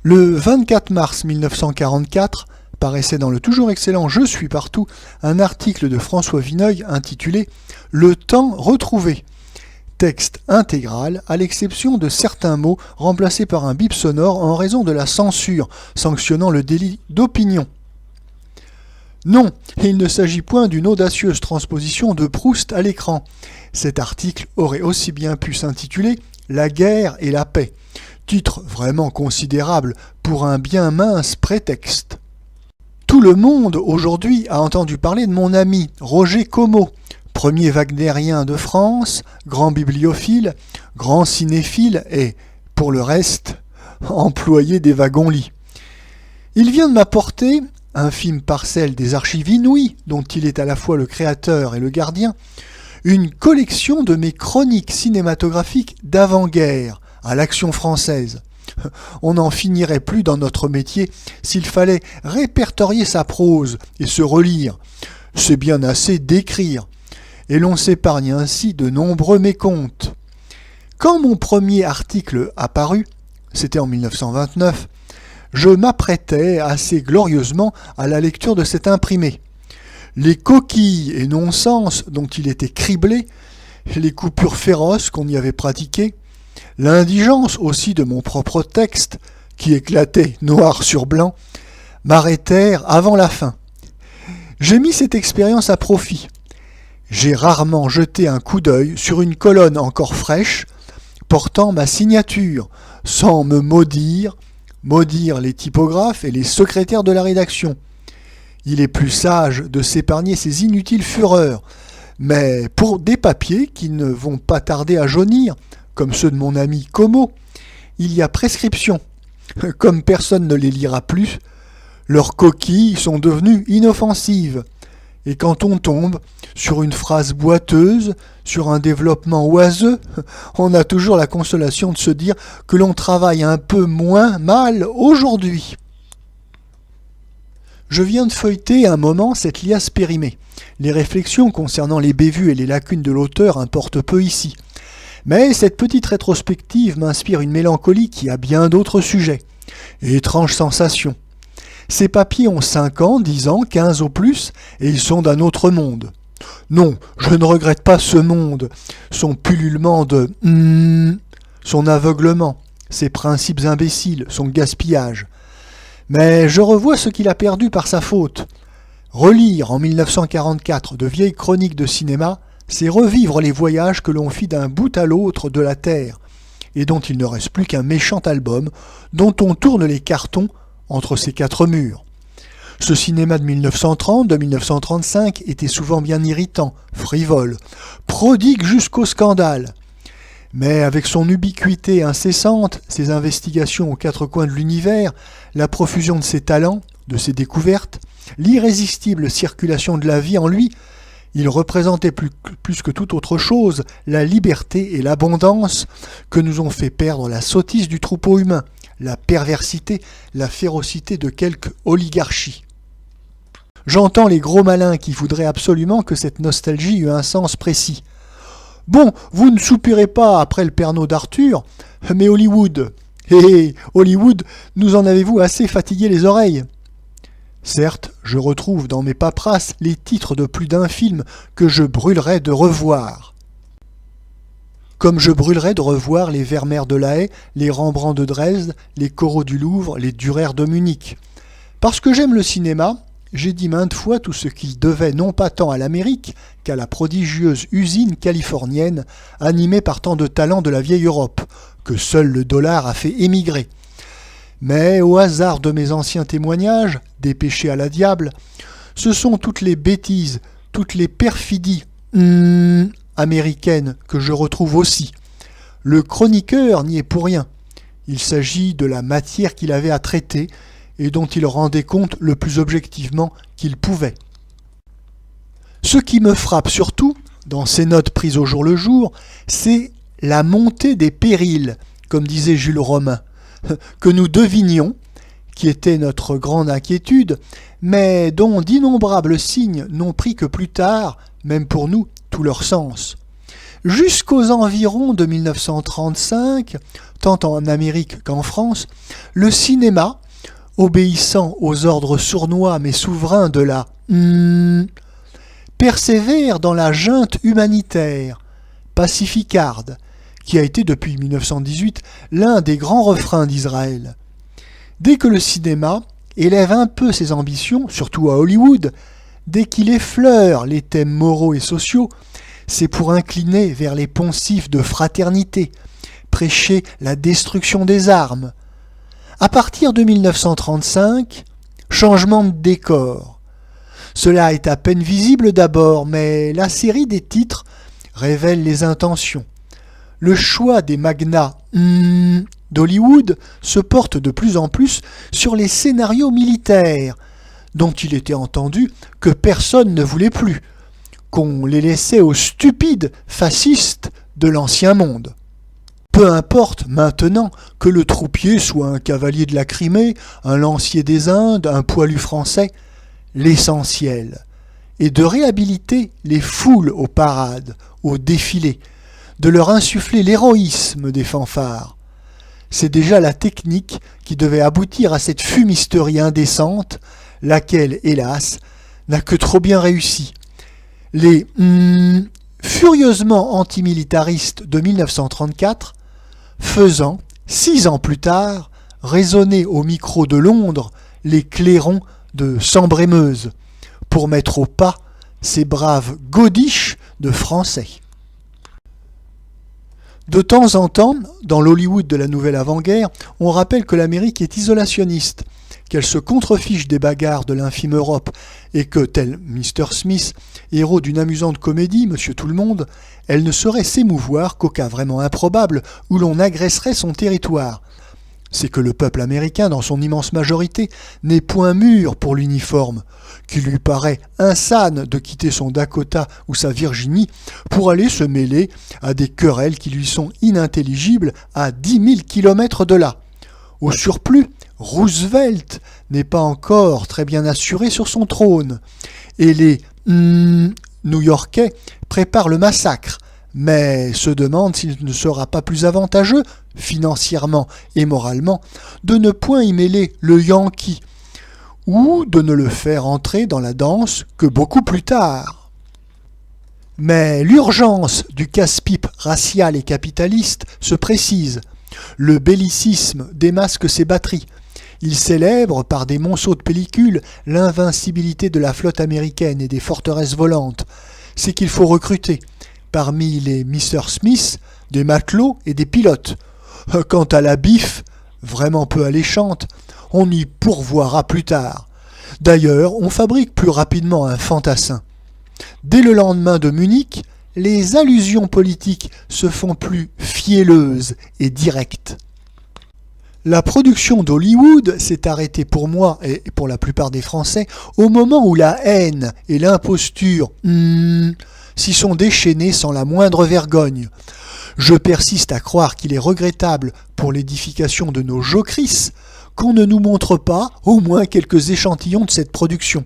Le 24 mars 1944 paraissait dans le toujours excellent Je suis partout un article de François Vineuil intitulé « Le temps retrouvé ». Texte intégral, à l'exception de certains mots remplacés par un bip sonore en raison de la censure, sanctionnant le délit d'opinion. Non, il ne s'agit point d'une audacieuse transposition de Proust à l'écran. Cet article aurait aussi bien pu s'intituler « La guerre et la paix », titre vraiment considérable pour un bien mince prétexte. Tout le monde aujourd'hui a entendu parler de mon ami Roger Como, premier wagnérien de France, grand bibliophile, grand cinéphile et, pour le reste, employé des wagons-lits. Il vient de m'apporter, infime parcelle des archives inouïes dont il est à la fois le créateur et le gardien, une collection de mes chroniques cinématographiques d'avant-guerre à l'Action française. On n'en finirait plus dans notre métier s'il fallait répertorier sa prose et se relire. C'est bien assez d'écrire. Et l'on s'épargne ainsi de nombreux mécomptes. Quand mon premier article apparut, c'était en 1929, je m'apprêtais assez glorieusement à la lecture de cet imprimé. Les coquilles et non-sens dont il était criblé, les coupures féroces qu'on y avait pratiquées, l'indigence aussi de mon propre texte, qui éclatait noir sur blanc, m'arrêtèrent avant la fin. J'ai mis cette expérience à profit. J'ai rarement jeté un coup d'œil sur une colonne encore fraîche, portant ma signature, sans me maudire les typographes et les secrétaires de la rédaction. Il est plus sage de s'épargner ces inutiles fureurs, mais pour des papiers qui ne vont pas tarder à jaunir, comme ceux de mon ami Como, il y a prescription. Comme personne ne les lira plus, leurs coquilles sont devenues inoffensives. Et quand on tombe sur une phrase boiteuse, sur un développement oiseux, on a toujours la consolation de se dire que l'on travaille un peu moins mal aujourd'hui. Je viens de feuilleter un moment cette liasse périmée. Les réflexions concernant les bévues et les lacunes de l'auteur importent peu ici. Mais cette petite rétrospective m'inspire une mélancolie qui a bien d'autres sujets. Étrange sensation. Ces papiers ont 5 ans, 10 ans, 15 au plus, et ils sont d'un autre monde. Non, je ne regrette pas ce monde, son pullulement de son aveuglement, ses principes imbéciles, son gaspillage. Mais je revois ce qu'il a perdu par sa faute. Relire en 1944 de vieilles chroniques de cinéma, c'est revivre les voyages que l'on fit d'un bout à l'autre de la Terre, et dont il ne reste plus qu'un méchant album, dont on tourne les cartons entre ces 4 murs. Ce cinéma de 1930, de 1935 était souvent bien irritant, frivole, prodigue jusqu'au scandale. Mais avec son ubiquité incessante, ses investigations aux 4 coins de l'univers, la profusion de ses talents, de ses découvertes, l'irrésistible circulation de la vie en lui, il représentait plus que toute autre chose la liberté et l'abondance que nous ont fait perdre la sottise du troupeau humain, la perversité, la férocité de quelque oligarchie. J'entends les gros malins qui voudraient absolument que cette nostalgie eût un sens précis. Bon, vous ne soupirez pas après le Pernod d'Arthur, mais Hollywood, Hollywood, nous en avez-vous assez fatigué les oreilles ? Certes, je retrouve dans mes paperasses les titres de plus d'un film que je brûlerais de revoir. Comme je brûlerais de revoir les Vermeer de La Haye, les Rembrandt de Dresde, les Corot du Louvre, les Dürer de Munich. Parce que j'aime le cinéma, j'ai dit maintes fois tout ce qu'il devait non pas tant à l'Amérique qu'à la prodigieuse usine californienne animée par tant de talents de la vieille Europe, que seul le dollar a fait émigrer. Mais au hasard de mes anciens témoignages, dépêchés à la diable, ce sont toutes les bêtises, toutes les perfidies américaines que je retrouve aussi. Le chroniqueur n'y est pour rien. Il s'agit de la matière qu'il avait à traiter et dont il rendait compte le plus objectivement qu'il pouvait. Ce qui me frappe surtout, dans ces notes prises au jour le jour, c'est la montée des périls, comme disait Jules Romain, que nous devinions, qui était notre grande inquiétude, mais dont d'innombrables signes n'ont pris que plus tard, même pour nous, tout leur sens. Jusqu'aux environs de 1935, tant en Amérique qu'en France, le cinéma, obéissant aux ordres sournois mais souverains de la persévère dans la junte humanitaire, pacificarde, qui a été depuis 1918 l'un des grands refrains d'Israël. Dès que le cinéma élève un peu ses ambitions, surtout à Hollywood, dès qu'il effleure les thèmes moraux et sociaux, c'est pour incliner vers les poncifs de fraternité, prêcher la destruction des armes. À partir de 1935, changement de décor. Cela est à peine visible d'abord, mais la série des titres révèle les intentions. Le choix des magnats d'Hollywood se porte de plus en plus sur les scénarios militaires, dont il était entendu que personne ne voulait plus, qu'on les laissait aux stupides fascistes de l'ancien monde. Peu importe maintenant que le troupier soit un cavalier de la Crimée, un lancier des Indes, un poilu français, l'essentiel est de réhabiliter les foules aux parades, aux défilés, de leur insuffler l'héroïsme des fanfares. C'est déjà la technique qui devait aboutir à cette fumisterie indécente, laquelle, hélas, n'a que trop bien réussi. Les furieusement antimilitaristes de 1934 faisant, 6 ans plus tard, résonner au micro de Londres les clairons de Sambre-et-Meuse pour mettre au pas ces braves godiches de Français. De temps en temps, dans l'Hollywood de la nouvelle avant-guerre, on rappelle que l'Amérique est isolationniste, qu'elle se contrefiche des bagarres de l'infime Europe et que, tel Mr. Smith, héros d'une amusante comédie, Monsieur Tout-le-Monde, elle ne saurait s'émouvoir qu'au cas vraiment improbable où l'on agresserait son territoire. C'est que le peuple américain, dans son immense majorité, n'est point mûr pour l'uniforme, qu'il lui paraît insane de quitter son Dakota ou sa Virginie pour aller se mêler à des querelles qui lui sont inintelligibles à 10 000 kilomètres de là. Au surplus, Roosevelt n'est pas encore très bien assuré sur son trône, et les New-Yorkais préparent le massacre, mais se demandent s'il ne sera pas plus avantageux, financièrement et moralement, de ne point y mêler le Yankee, ou de ne le faire entrer dans la danse que beaucoup plus tard. Mais l'urgence du casse-pipe racial et capitaliste se précise. Le bellicisme démasque ses batteries. Il célèbre par des monceaux de pellicules l'invincibilité de la flotte américaine et des forteresses volantes. C'est qu'il faut recruter, parmi les Mr. Smith, des matelots et des pilotes. Quant à la bif, vraiment peu alléchante, on y pourvoira plus tard. D'ailleurs, on fabrique plus rapidement un fantassin. Dès le lendemain de Munich, les allusions politiques se font plus fielleuses et directes. La production d'Hollywood s'est arrêtée pour moi et pour la plupart des Français au moment où la haine et l'imposture s'y sont déchaînées sans la moindre vergogne. Je persiste à croire qu'il est regrettable pour l'édification de nos jocrisse qu'on ne nous montre pas au moins quelques échantillons de cette production.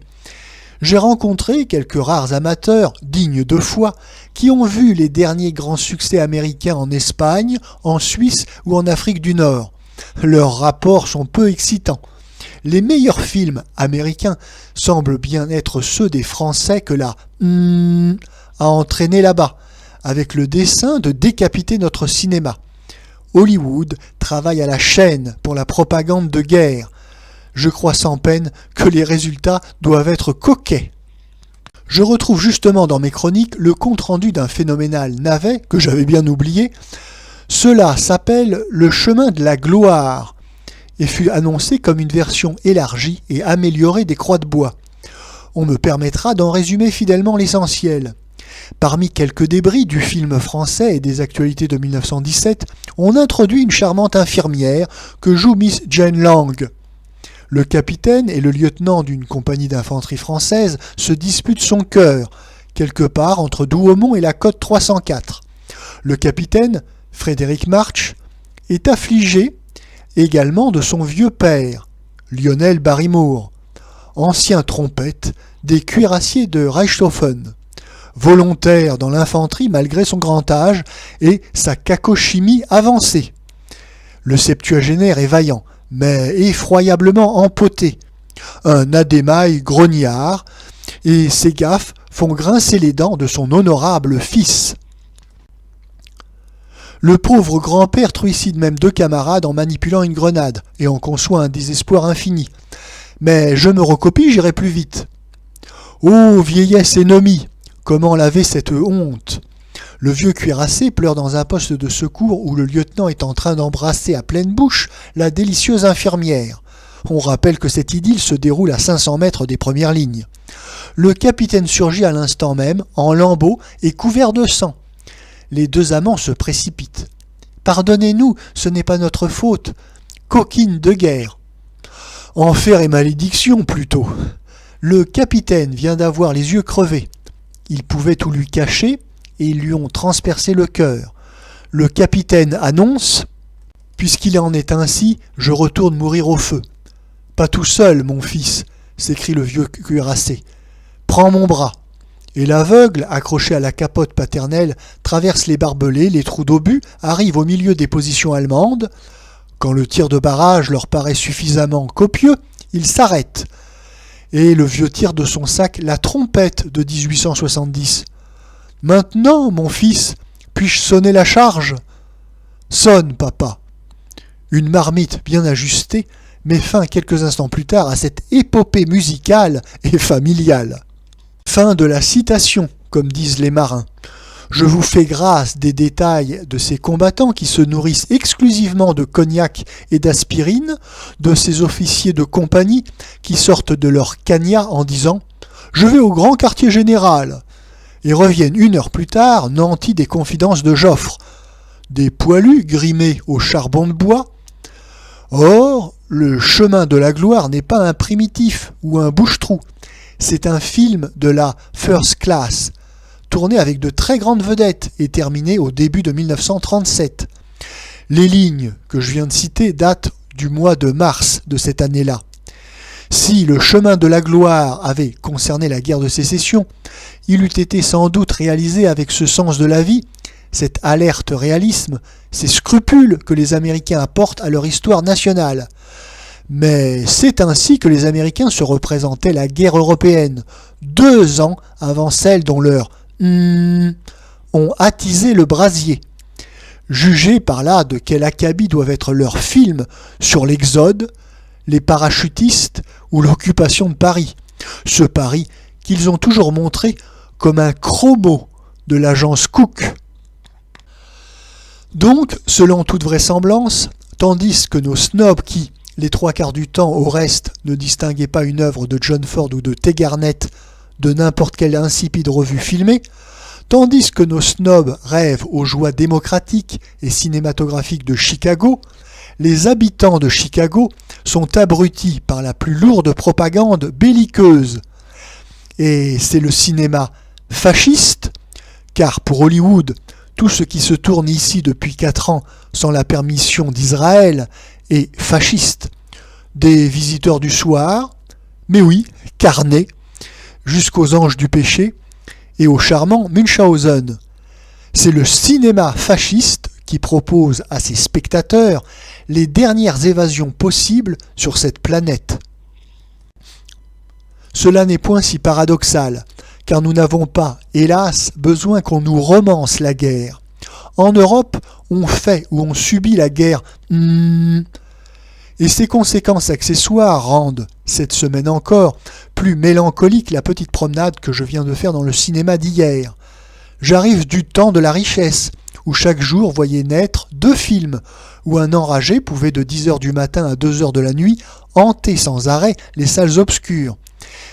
J'ai rencontré quelques rares amateurs, dignes de foi, qui ont vu les derniers grands succès américains en Espagne, en Suisse ou en Afrique du Nord. Leurs rapports sont peu excitants. Les meilleurs films américains semblent bien être ceux des Français que la a entraînés là-bas, avec le dessein de décapiter notre cinéma. Hollywood travaille à la chaîne pour la propagande de guerre. Je crois sans peine que les résultats doivent être coquets. Je retrouve justement dans mes chroniques le compte-rendu d'un phénoménal navet que j'avais bien oublié. Cela s'appelle Le chemin de la gloire et fut annoncé comme une version élargie et améliorée des Croix de bois. On me permettra d'en résumer fidèlement l'essentiel. Parmi quelques débris du film français et des actualités de 1917, on introduit une charmante infirmière que joue Miss Jane Lang. Le capitaine et le lieutenant d'une compagnie d'infanterie française se disputent son cœur, quelque part entre Douaumont et la côte 304. Le capitaine, Frédéric March, est affligé également de son vieux père, Lionel Barrymore, ancien trompette des cuirassiers de Reichshoffen. volontaire dans l'infanterie malgré son grand âge et sa cacochimie avancée. Le septuagénaire est vaillant, mais effroyablement empoté. Un adémaï grognard, et ses gaffes font grincer les dents de son honorable fils. Le pauvre grand-père trucide même 2 camarades en manipulant une grenade, et en conçoit un désespoir infini. Mais je me recopie, j'irai plus vite. Ô vieillesse ennemie, comment laver cette honte? Le vieux cuirassé pleure dans un poste de secours où le lieutenant est en train d'embrasser à pleine bouche la délicieuse infirmière. On rappelle que cette idylle se déroule à 500 mètres des premières lignes. Le capitaine surgit à l'instant même, en lambeaux et couvert de sang. Les 2 amants se précipitent. « Pardonnez-nous, ce n'est pas notre faute. Coquine de guerre. » Enfer et malédiction plutôt. Le capitaine vient d'avoir les yeux crevés. Ils pouvaient tout lui cacher et ils lui ont transpercé le cœur. Le capitaine annonce « Puisqu'il en est ainsi, je retourne mourir au feu. »« Pas tout seul, mon fils, » s'écrie le vieux cuirassé. « Prends mon bras. » Et l'aveugle, accroché à la capote paternelle, traverse les barbelés, les trous d'obus, arrive au milieu des positions allemandes. Quand le tir de barrage leur paraît suffisamment copieux, il s'arrête. Et le vieux tire de son sac la trompette de 1870. « Maintenant, mon fils, puis-je sonner la charge ?»« Sonne, papa !» Une marmite bien ajustée met fin quelques instants plus tard à cette épopée musicale et familiale. Fin de la citation, comme disent les marins. Je vous fais grâce des détails de ces combattants qui se nourrissent exclusivement de cognac et d'aspirine, de ces officiers de compagnie qui sortent de leur cagnat en disant « Je vais au grand quartier général » et reviennent 1 heure plus tard nantis des confidences de Joffre, des poilus grimés au charbon de bois. Or, le chemin de la gloire n'est pas un primitif ou un bouche-trou. C'est un film de la First Class, tourné avec de très grandes vedettes et terminé au début de 1937. Les lignes que je viens de citer datent du mois de mars de cette année-là. Si le chemin de la gloire avait concerné la guerre de sécession, il eût été sans doute réalisé avec ce sens de la vie, cet alerte réalisme, ces scrupules que les Américains apportent à leur histoire nationale. Mais c'est ainsi que les Américains se représentaient la guerre européenne, 2 ans avant celle dont leurs ont attisé le brasier. Jugez par là de quel acabit doivent être leurs films sur l'Exode, les parachutistes ou l'occupation de Paris. Ce Paris qu'ils ont toujours montré comme un chromo de l'agence Cook. Donc, selon toute vraisemblance, tandis que nos snobs qui, les 3/4 du temps au reste, ne distinguaient pas une œuvre de John Ford ou de T. Garnett de n'importe quelle insipide revue filmée, tandis que nos snobs rêvent aux joies démocratiques et cinématographiques de Chicago, les habitants de Chicago sont abrutis par la plus lourde propagande belliqueuse. Et c'est le cinéma fasciste, car pour Hollywood, tout ce qui se tourne ici depuis 4 ans sans la permission d'Israël est fasciste. Des visiteurs du soir, mais oui, carnés, jusqu'aux anges du péché et au charmant Munchausen. C'est le cinéma fasciste qui propose à ses spectateurs les dernières évasions possibles sur cette planète. Cela n'est point si paradoxal, car nous n'avons pas, hélas, besoin qu'on nous romance la guerre. En Europe, on fait ou on subit la guerre, et ses conséquences accessoires rendent, cette semaine encore, plus mélancolique la petite promenade que je viens de faire dans le cinéma d'hier. J'arrive du temps de la richesse, où chaque jour voyait naître 2 films, où un enragé pouvait de 10h du matin à 2h de la nuit hanter sans arrêt les salles obscures.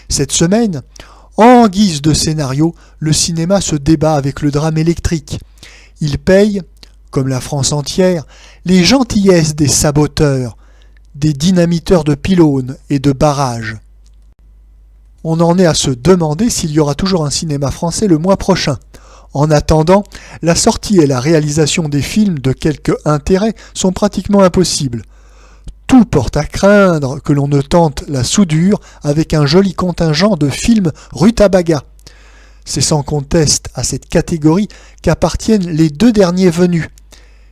Cette semaine, en guise de scénario, le cinéma se débat avec le drame électrique. Il paye, comme la France entière, les gentillesses des saboteurs, des dynamiteurs de pylônes et de barrages. On en est à se demander s'il y aura toujours un cinéma français le mois prochain. En attendant, la sortie et la réalisation des films de quelque intérêt sont pratiquement impossibles. Tout porte à craindre que l'on ne tente la soudure avec un joli contingent de films rutabaga. C'est sans conteste à cette catégorie qu'appartiennent les deux derniers venus.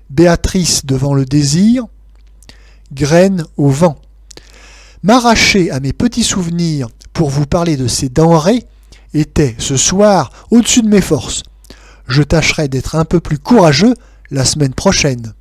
Béatrice devant le désir, graine au vent. M'arracher à mes petits souvenirs pour vous parler de ces denrées était, ce soir, au-dessus de mes forces. Je tâcherai d'être un peu plus courageux la semaine prochaine.